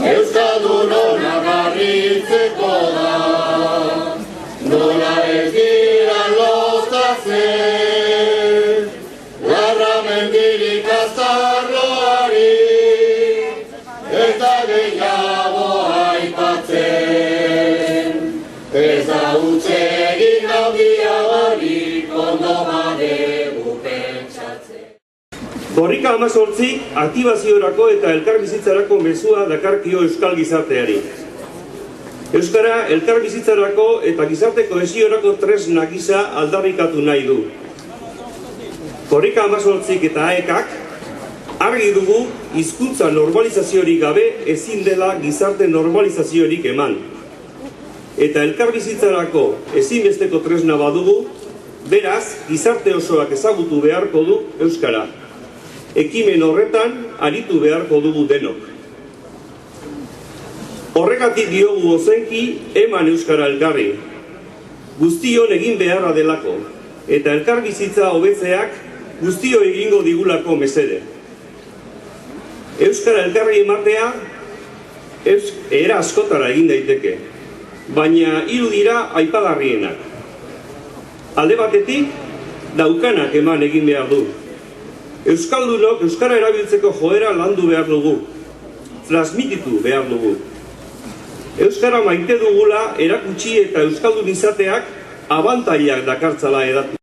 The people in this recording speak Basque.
Euskaldun hona garritzeko da, nola ez dira loztatzen, larra mendirik azarroari, eta gehiago aipatzen. Ez da utzegin handia barik ondo badegu pentsatzen. Korrika 18 aktibaziorako eta elkarbizitzarako mezua dakarkio euskal gizarteari. Euskara elkarbizitzarako eta gizarte kohesiorako tresna gisa aldarrikatu nahi du. Korrika 18 eta AEKak argi dugu hizkuntza normalizaziorik gabe ezin dela gizarte normalizaziorik eman. Eta elkarbizitzarako ezinbesteko tresna badugu, beraz, gizarte osoak ezagutu beharko du euskara. Ekimen horretan aritu beharko dugu denok. Horregatik diogu ozenki eman euskara elkarri. Guztion egin beharra delako, eta elkarbizitza hobetzeak guztio egingo digulako mesede. Euskara elkarri ematea era askotara egin daiteke, baina hiru dira aipagarrienak. Alde batetik, daukanak eman egin behar du. Euskaldunok euskara erabiltzeko joera landu behar dugu, transmititu behar dugu. Euskara maite dugula erakutsi eta euskaldun izateak abantailak dakartzala edatu.